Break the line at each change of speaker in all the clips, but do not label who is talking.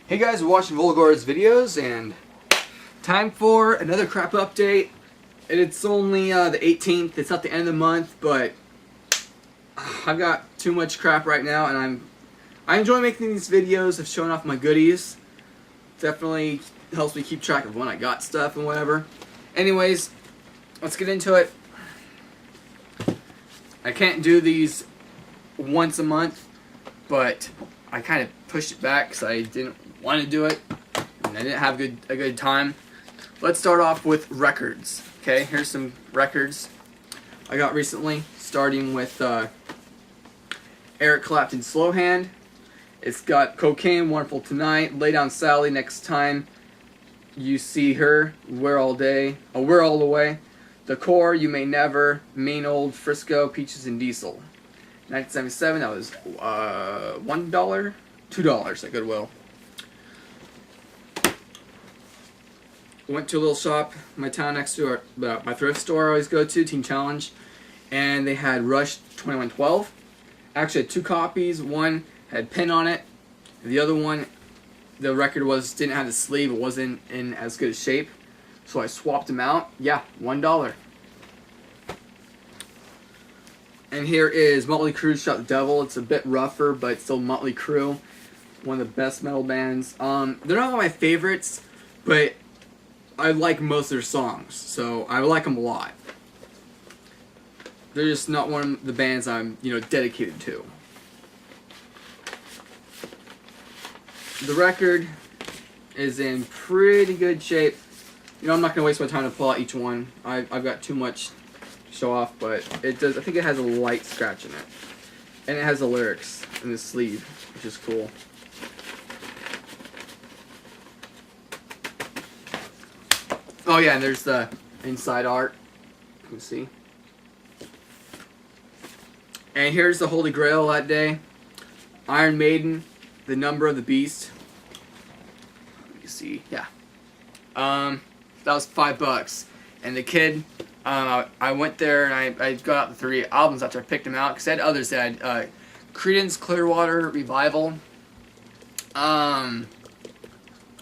Hey guys, we're watching Volgar's videos, and time for another crap update. It's only the 18th. It's not the end of the month, but I've got too much crap right now, and I enjoy making these videos of showing off my goodies. Definitely helps me keep track of when I got stuff and whatever. Anyways, let's get into it. I can't do these once a month, but I kind of pushed it back because I didn't want to do it, and I didn't have a good time. Let's start off with records. Okay, here's some records I got recently, starting with Eric Clapton's Slow Hand. It's got Cocaine, Wonderful Tonight, Lay Down Sally, Next Time You See Her, We're All Day, We're All the Way, The Core, You May Never, Mean Old, Frisco, Peaches and Diesel. 1977, that was $1, $2 at Goodwill. Went to a little shop in my town next to my thrift store I always go to, Teen Challenge, and they had Rush 2112. Actually, I had two copies. One had Pin on it. The other one, the record didn't have the sleeve. It wasn't in as good a shape, so I swapped them out. Yeah, $1. And here is Motley Crue's Shot the Devil. It's a bit rougher, but it's still Motley Crue, one of the best metal bands. They're not my favorites, but I like most of their songs, so I like them a lot. They're just not one of the bands I'm, dedicated to. The record is in pretty good shape. I'm not gonna waste my time to pull out each one. I've got too much to show off, but it does. I think it has a light scratch in it, and it has the lyrics in the sleeve, which is cool. Oh yeah, and there's the inside art. You can see. And here's the Holy Grail that day. Iron Maiden, The Number of the Beast. You see, yeah. That was $5. And the kid, I went there and I got out the 3 albums after I picked them out, because I had others that had Creedence Clearwater Revival.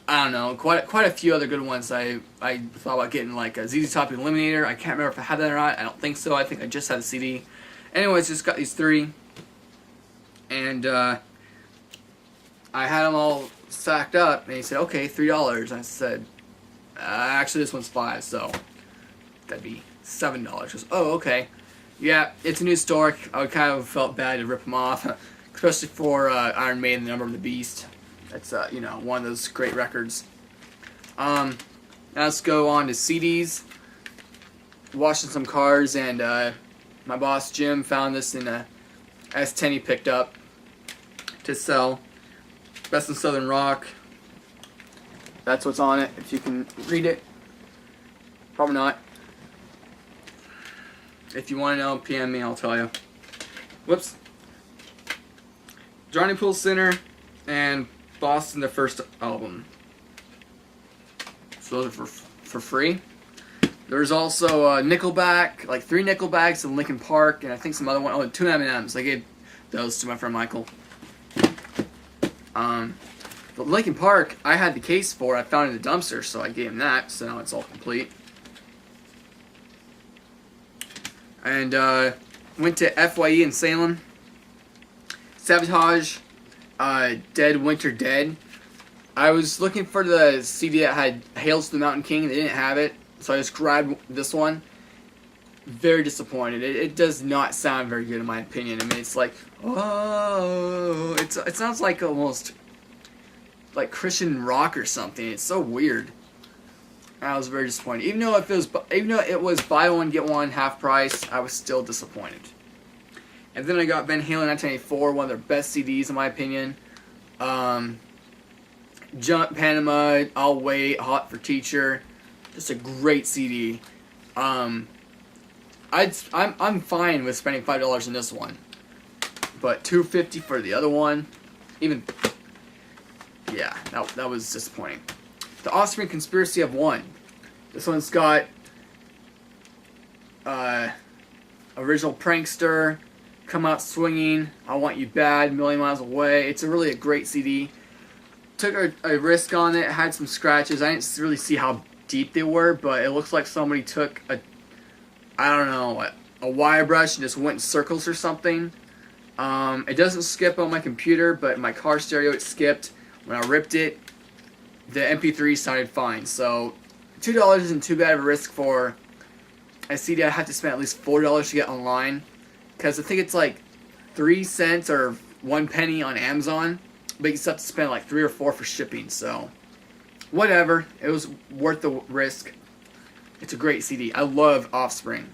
I don't know, quite a few other good ones. I thought about getting like a ZZ Top Eliminator. I can't remember if I had that or not. I don't think so. I think I just had a CD. Anyways, just got these 3, and I had them all stacked up. And he said, "Okay, $3." I said, "Actually, this one's $5, so that'd be $7." He goes, "Oh, okay, yeah, it's a new store." I kind of felt bad to rip them off, especially for Iron Maiden, The Number of the Beast. That's one of those great records. Now let's go on to CDs. Washing some cars, and my boss Jim found this in a S10 he picked up to sell. Best in Southern Rock. That's what's on it. If you can read it, probably not. If you want to know, PM me. I'll tell you. Whoops. Johnny Pool Center and Boston, their first album. So those are for free. There's also Nickelback, like 3 Nickelbacks and Linkin Park, and I think some other one. Oh, 2 M&Ms. I gave those to my friend Michael. But Linkin Park, I had the case for. I found it in the dumpster, so I gave him that. So now it's all complete. And went to FYE in Salem. Sabotage. Dead Winter Dead. I was looking for the CD that had Hails to the Mountain King. They didn't have it, so I just grabbed this one. Very disappointed. It does not sound very good in my opinion. I mean, it's like, oh, it sounds like almost like Christian rock or something. It's so weird. I was very disappointed. Even though it was buy one get one half price, I was still disappointed. And then I got Van Halen 1984, one of their best CDs in my opinion. Jump, Panama, I'll Wait, Hot for Teacher. Just a great CD. I'm fine with spending $5 on this one, but $2.50 for the other one, yeah, that was disappointing. The Offspring Conspiracy of One. This one's got original Prankster, Come Out Swinging, I Want You Bad, Million Miles Away. It's really a great CD. took a risk on it. It had some scratches. I didn't really see how deep they were, but it looks like somebody took I don't know, a wire brush and just went in circles or something. It doesn't skip on my computer, but my car stereo it skipped. When I ripped it, the MP3 sounded fine. So $2 isn't too bad of a risk for a CD. I had to spend at least $4 to get online, because I think it's like 3 cents or 1 penny on Amazon, but you still have to spend like 3 or 4 for shipping. So whatever, it was worth the risk. It's a great CD. I love Offspring.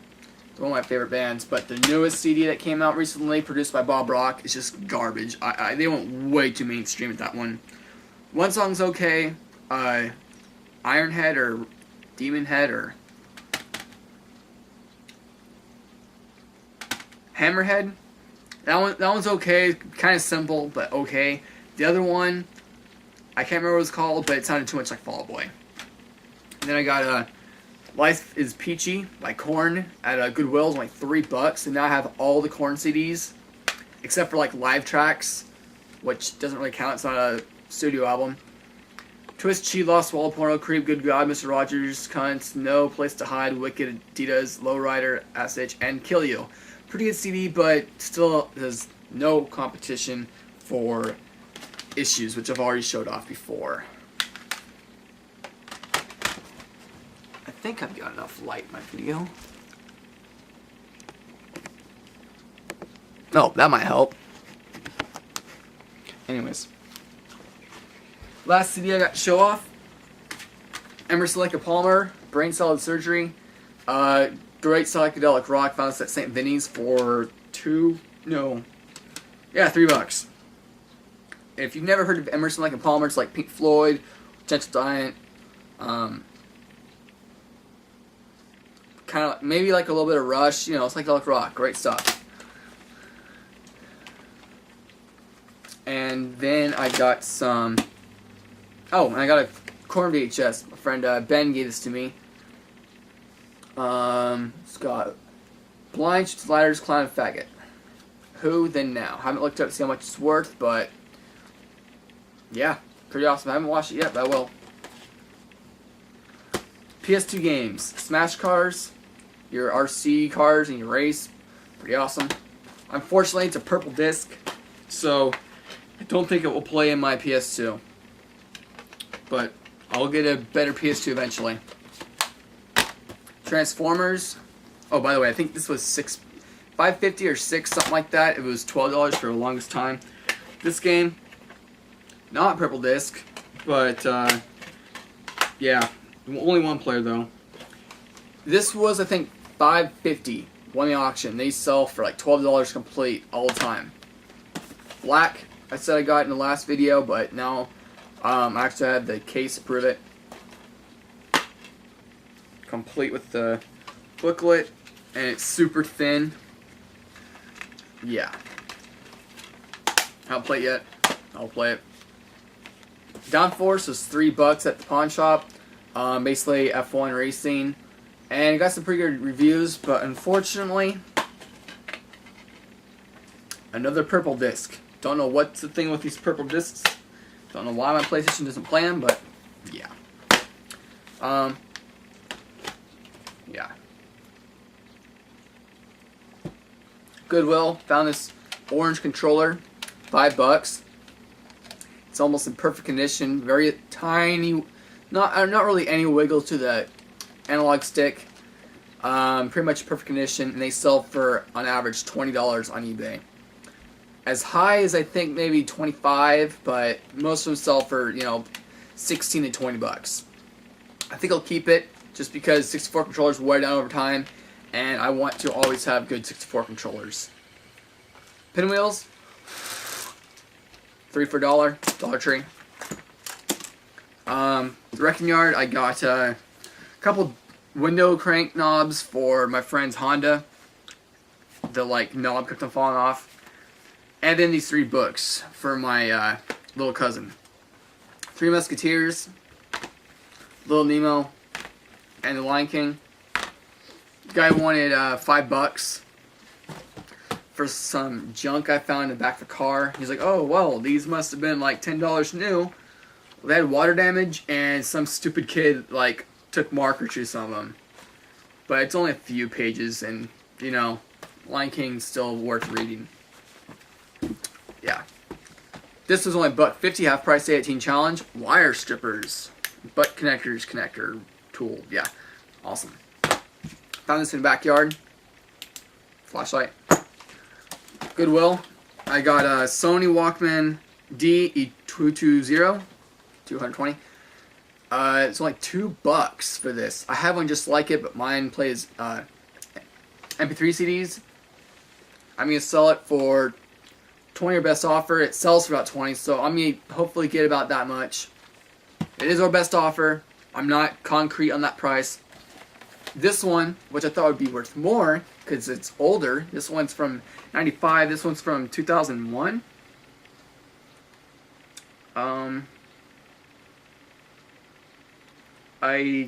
It's one of my favorite bands. But the newest CD that came out recently, produced by Bob Rock, is just garbage. They went way too mainstream with that one. One song's okay. Ironhead or Demon Head or Hammerhead. That one's okay. Kind of simple, but okay. The other one, I can't remember what it's called, but it sounded too much like Fall Out Boy. And then I got Life is Peachy by Korn at Goodwill. It's like $3, and now I have all the Korn CDs except for like live tracks, which doesn't really count. It's not a studio album. Twist, Chi, Lost, Swallow, Porno, Creep, Good God, Mr. Rogers, Cunts, No Place to Hide, Wicked, Adidas, Lowrider, SH, and Kill You. Pretty good CD, but still there's no competition for Issues, which I've already showed off before. I think I've got enough light in my video. Oh, that might help. Anyways. Last CD I got to show off. Emerson, Lake and Palmer, Brain Salad Surgery. Great psychedelic rock, found this at St. Vinny's for $3. If you've never heard of Emerson, Lake and Palmer, it's like Pink Floyd, Gentle Giant, kind of maybe like a little bit of Rush. You know, it's psychedelic rock, great stuff. And then I got some. Oh, and I got a Korn VHS. My friend Ben gave this to me. It's got Blind, Sliders, Clown, and Faggot. Who, Then, Now. Haven't looked up to see how much it's worth, but yeah, pretty awesome. I haven't watched it yet, but I will. PS2 games. Smash Cars, your RC cars and your race. Pretty awesome. Unfortunately, it's a purple disc, so I don't think it will play in my PS2. But I'll get a better PS2 eventually. Transformers. Oh, by the way, I think this was $5.50 or $6, something like that. It was $12 for the longest time. This game, not purple disc, but yeah, only one player though. This was, I think, $5.50. Won the auction. They sell for like $12 complete all the time. Black, I said I got in the last video, but now I actually have the case to prove it. Complete with the booklet, and it's super thin. Yeah. I haven't played it yet. I'll play it. Downforce was $3 at the pawn shop. Basically F1 racing. And it got some pretty good reviews, but unfortunately, another purple disc. Don't know what's the thing with these purple discs. Don't know why my PlayStation doesn't play them, but yeah. Yeah. Goodwill, found this orange controller, $5. It's almost in perfect condition, very tiny, not really any wiggle to the analog stick. Pretty much perfect condition, and they sell for on average $20 on eBay. As high as I think maybe 25, but most of them sell for 16 to $20. I think I'll keep it just because 64 controllers wear down over time, and I want to always have good 64 controllers. Pinwheels, 3 for $1, Dollar Tree. The Wrecking Yard, I got a couple window crank knobs for my friend's Honda. The knob kept on falling off. And then these 3 books for my little cousin. 3 Musketeers, Little Nemo, and The Lion King. The guy wanted $5 for some junk I found in the back of the car. He's like, oh, well, these must have been like $10 new. They had water damage, and some stupid kid like took marker to some of them. But it's only a few pages, and you know, Lion King's still worth reading. Yeah. This was only $1.50, half price day 18 challenge. Wire strippers, butt connectors, connector tool. Yeah, awesome. Found this in the backyard. Flashlight. Goodwill. I got a Sony Walkman DE220, 220. It's only $2 for this. I have one just like it, but mine plays MP3 CDs. I'm gonna sell it for 20 or best offer. It sells for about 20, so I'm gonna hopefully get about that much. It is our best offer. I'm not concrete on that price. This one, which I thought would be worth more because it's older. This one's from 95. This one's from 2001. I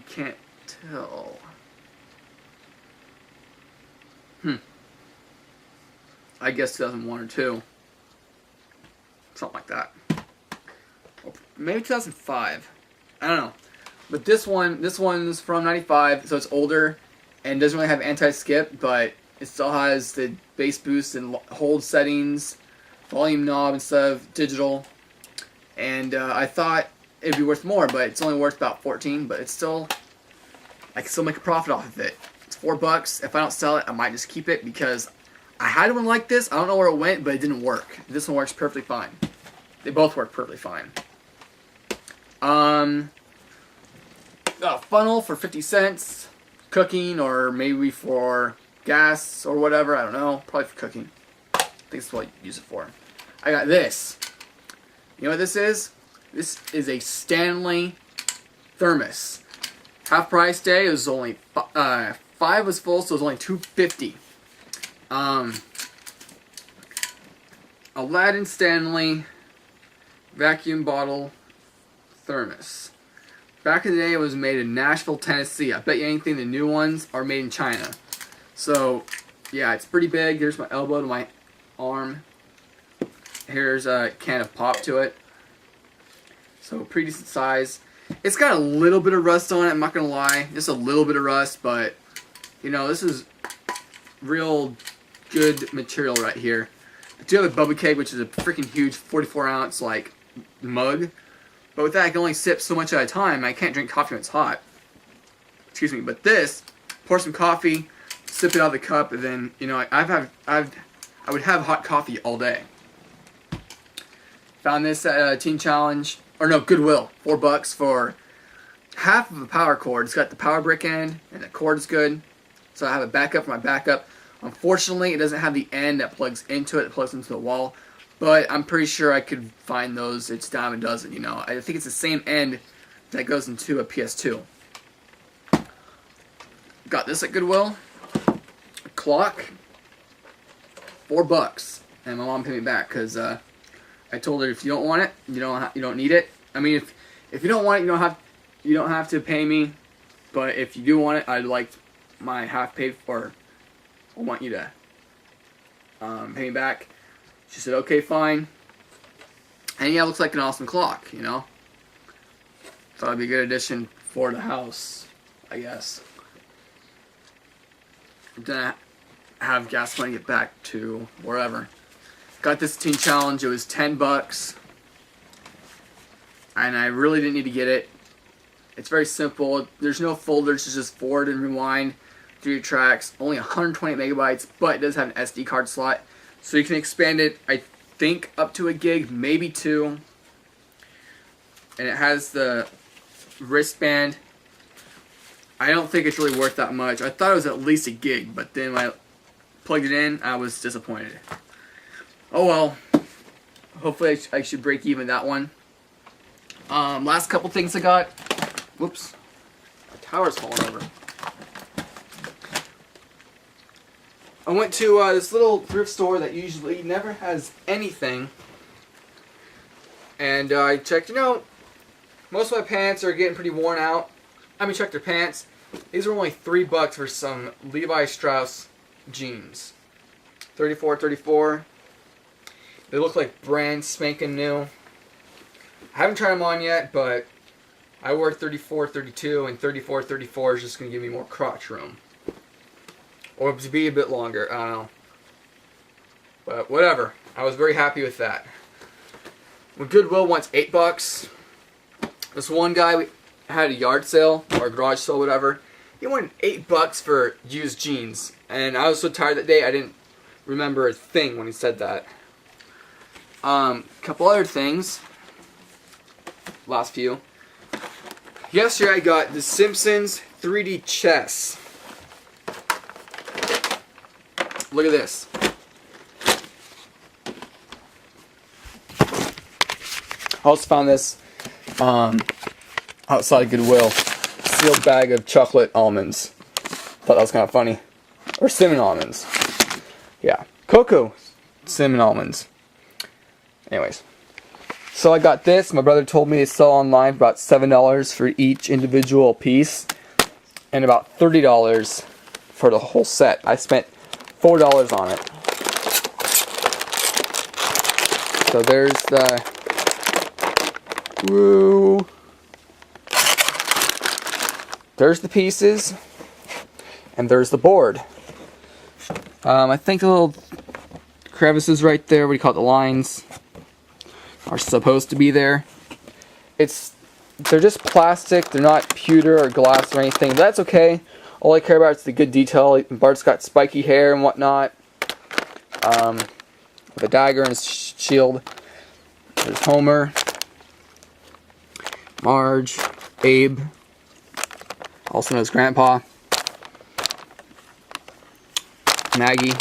can't tell. I guess 2001 or 2. Something like that. Maybe 2005. I don't know. But this one's from 95, so it's older and doesn't really have anti-skip, but it still has the bass boost and hold settings, volume knob instead of digital. And I thought it'd be worth more, but it's only worth about 14. But it's still, I can still make a profit off of it. It's $4. If I don't sell it, I might just keep it because I had one like this. I don't know where it went, but it didn't work. This one works perfectly fine. They both work perfectly fine. Got a funnel for 50 cents. Cooking, or maybe for gas or whatever. I don't know. Probably for cooking. I think that's what I use it for. I got this. You know what this is? This is a Stanley thermos. Half price day, it was only five was full, so it was only $2.50. Aladdin Stanley vacuum bottle thermos. Back in the day, it was made in Nashville, Tennessee. I bet you anything the new ones are made in China. So, yeah, it's pretty big. Here's my elbow to my arm. Here's a can of pop to it. So, pretty decent size. It's got a little bit of rust on it, I'm not going to lie. Just a little bit of rust, but, you know, this is real good material right here. I do have a Bubba Keg, which is a freaking huge 44-ounce, like, mug. But with that, I can only sip so much at a time. I can't drink coffee when it's hot. Excuse me. But this, pour some coffee, sip it out of the cup, and then, you know, I would have hot coffee all day. Found this at a Teen Challenge, or no, Goodwill. $4 for half of a power cord. It's got the power brick end, and the cord is good. So I have a backup for my backup. Unfortunately, it doesn't have the end that plugs into it. It plugs into the wall. But I'm pretty sure I could find those. It's dime a dozen, you know. I think it's the same end that goes into a PS2. Got this at Goodwill. A clock. $4. And my mom paid me back because I told her if you don't want it, you don't need it. I mean, if you don't want it, you don't have to pay me. But if you do want it, I'd like my half paid for. I want you to pay me back. She said, okay, fine. And yeah, it looks like an awesome clock, you know. Thought it'd be a good addition for the house, I guess. I'm gonna have gas money get back to wherever. Got this Teen Challenge, it was $10. And I really didn't need to get it. It's very simple. There's no folders, it's just forward and rewind. 3 tracks, only 128 megabytes, but it does have an SD card slot. So you can expand it, I think, up to 1 gig, maybe 2. And it has the wristband. I don't think it's really worth that much. I thought it was at least 1 gig, but then when I plugged it in, I was disappointed. Oh well. Hopefully I should break even that one. Last couple things I got. Whoops. My tower's falling over. I went to this little thrift store that usually never has anything. And I checked, you know, most of my pants are getting pretty worn out. I mean, check their pants. These were only $3 for some Levi Strauss jeans. 34. They look like brand spanking new. I haven't tried them on yet, but I wear 34, 32, and 34, 34 is just going to give me more crotch room. Or to be a bit longer, I don't know. But whatever, I was very happy with that. When Goodwill wants $8, this one guy had a yard sale, or garage sale, whatever. He wanted $8 for used jeans. And I was so tired that day, I didn't remember a thing when he said that. Couple other things. Last few. Yesterday I got The Simpsons 3D chess. Look at this. I also found this outside of Goodwill. Sealed bag of chocolate almonds. Thought that was kind of funny. Or cinnamon almonds. Yeah. Cocoa cinnamon almonds. Anyways. So I got this. My brother told me to sell online for about $7 for each individual piece. And about $30 for the whole set. I spent $4 on it. So there's the... Woo! There's the pieces. And there's the board. I think the little crevices right there, what do you call it, the lines, are supposed to be there. They're just plastic, they're not pewter or glass or anything. That's okay. All I care about is the good detail. Bart's got spiky hair and whatnot. With a dagger and his shield. There's Homer. Marge. Abe. Also known as Grandpa. Maggie.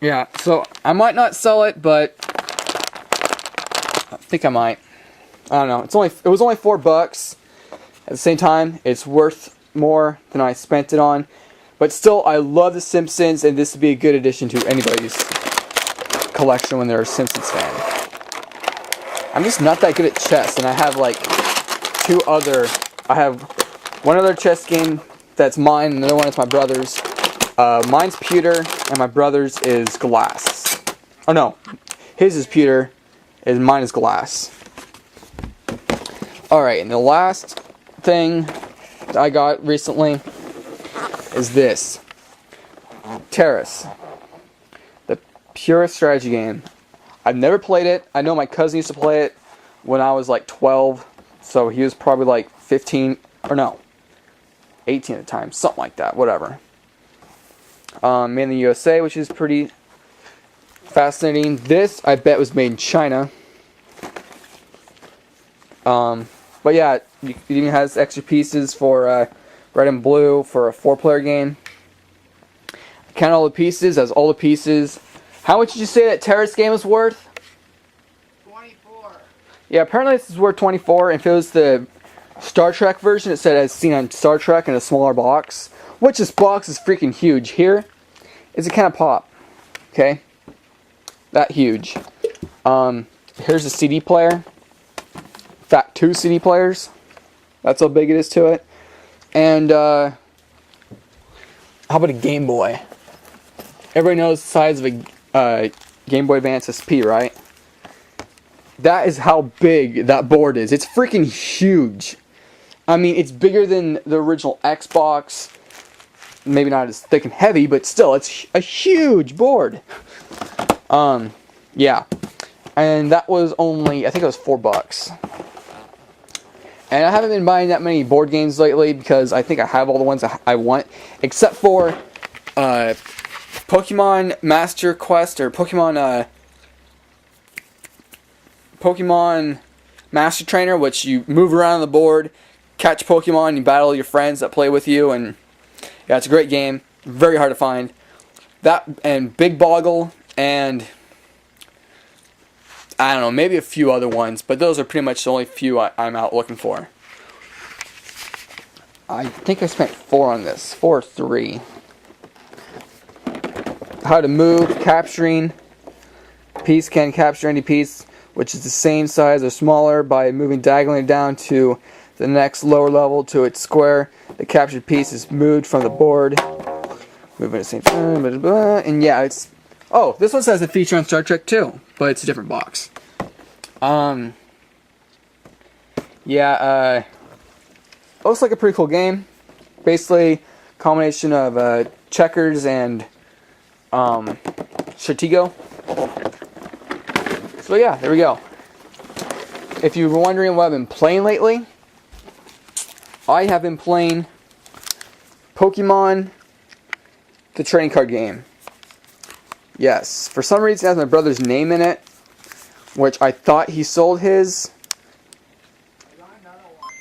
Yeah, so I might not sell it, but I think I might. I don't know. It was only $4. At the same time, it's worth more than I spent it on. But still, I love The Simpsons, and this would be a good addition to anybody's collection when they're a Simpsons fan. I'm just not that good at chess, and I have like I have one other chess game that's mine, and another one is my brother's. Mine's pewter, and my brother's is glass. Oh no, his is pewter, and mine is glass. Alright, and the last thing that I got recently is this. Terrace. The purest strategy game. I've never played it. I know my cousin used to play it when I was like 12, so he was probably like 15, or no, 18 at the time, something like that, whatever. Made in the USA, which is pretty fascinating. This, I bet, was made in China. But yeah, it even has extra pieces for red and blue for a 4-player game. Count all the pieces, has all the pieces. How much did you say that Terrace game was worth?
24.
Yeah, apparently this is worth 24. If it was the Star Trek version, it said as seen on Star Trek in a smaller box. Which this box is freaking huge. Here is a can of pop. Okay? That huge. Here's a CD player. In fact, 2 CD players. That's how big it is to it. And, how about a Game Boy? Everybody knows the size of a Game Boy Advance SP, right? That is how big that board is. It's freaking huge. I mean, it's bigger than the original Xbox. Maybe not as thick and heavy, but still, it's a huge board. Yeah. And that was only, I think it was $4. And I haven't been buying that many board games lately because I think I have all the ones I want. Except for Pokemon Master Quest, or Pokemon Master Trainer, which you move around the board, catch Pokemon, you battle your friends that play with you, and yeah, it's a great game. Very hard to find. That and Big Boggle and I don't know, maybe a few other ones, but those are pretty much the only few I'm out looking for. I think I spent 4 on this. 4 or 3. How to move, capturing. Piece can capture any piece which is the same size or smaller by moving diagonally down to the next lower level to its square. The captured piece is moved from the board. Moving at the same time, blah, blah, blah. And yeah, it's Oh, this one says a feature on Star Trek too, but it's a different box. Yeah, looks like a pretty cool game. Basically, a combination of checkers and Stratego. So yeah, there we go. If you were wondering what I've been playing lately, I have been playing Pokemon, the trading card game. Yes, for some reason it has my brother's name in it, which I thought he sold his.
I got another one.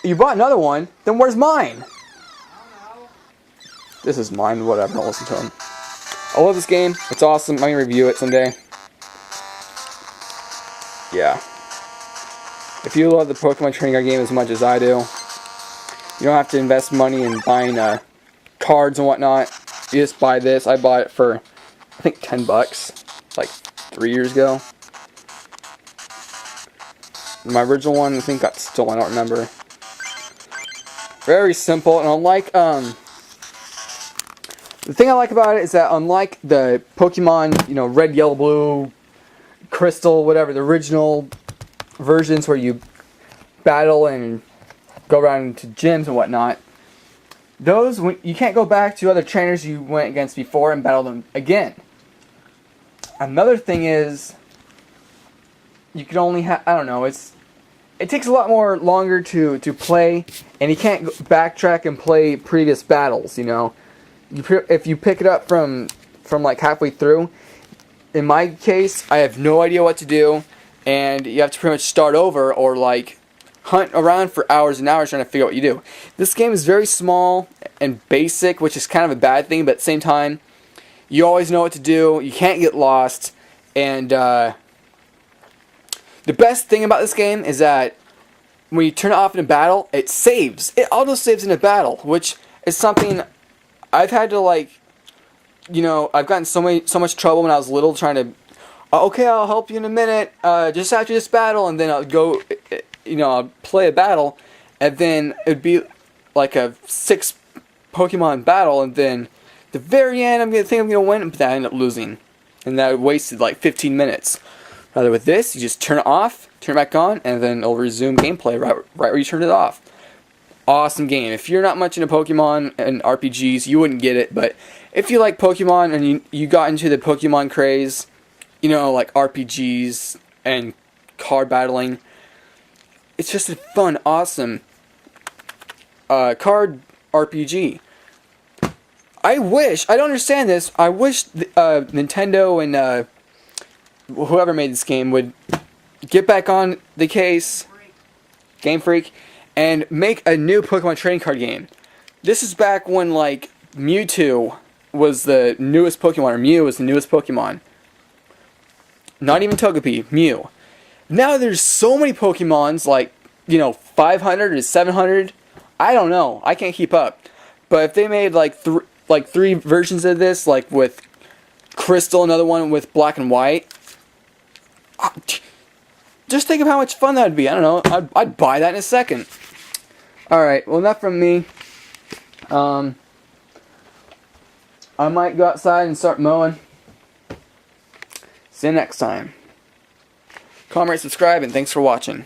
You bought another one? Then where's mine?
I don't know.
This is mine, whatever, don't listen to him. I love this game, it's awesome, I'm going to review it someday. Yeah. If you love the Pokemon trading card game as much as I do, you don't have to invest money in buying cards and whatnot. You just buy this. I bought it for, I think, $10, like 3 years ago. My original one, I think, got stolen. I don't remember. Very simple, and unlike the thing I like about it is that unlike the Pokemon, red, yellow, blue, crystal, whatever, the original versions where you battle and go around to gyms and whatnot, those, you can't go back to other trainers you went against before and battle them again. Another thing is, you can only have, I don't know, it takes a lot more longer to play, and you can't backtrack and play previous battles, If you pick it up from like halfway through, in my case, I have no idea what to do, and you have to pretty much start over or like hunt around for hours and hours trying to figure out what you do. This game is very small and basic, which is kind of a bad thing, but at the same time, you always know what to do, you can't get lost, and the best thing about this game is that when you turn it off in a battle, it saves. It auto-saves in a battle, which is something I've had to I've gotten so much trouble when I was little trying to, okay, I'll help you in a minute, just after this battle, and then I'll go, I'll play a battle, and then it'd be like a 6 Pokemon battle, and then at the very end, I'm going to win, but I end up losing. And that wasted like 15 minutes. Rather with this, you just turn it off, turn it back on, and then it'll resume gameplay right where you turned it off. Awesome game. If you're not much into Pokemon and RPGs, you wouldn't get it, but if you like Pokemon and you got into the Pokemon craze, like RPGs and card battling, it's just a fun, awesome card RPG. I don't understand this, I wish Nintendo and whoever made this game would get back on the case, Game Freak, and make a new Pokemon trading card game. This is back when, Mewtwo was the newest Pokemon, or Mew was the newest Pokemon. Not even Togepi, Mew. Now there's so many Pokemons, 500 or 700. I don't know. I can't keep up. But if they made, three versions of this, with Crystal, another one with Black and White, just think of how much fun that would be. I don't know. I'd buy that in a second. Alright, well, enough from me. I might go outside and start mowing. See you next time. Comment, rate, subscribe, and thanks for watching.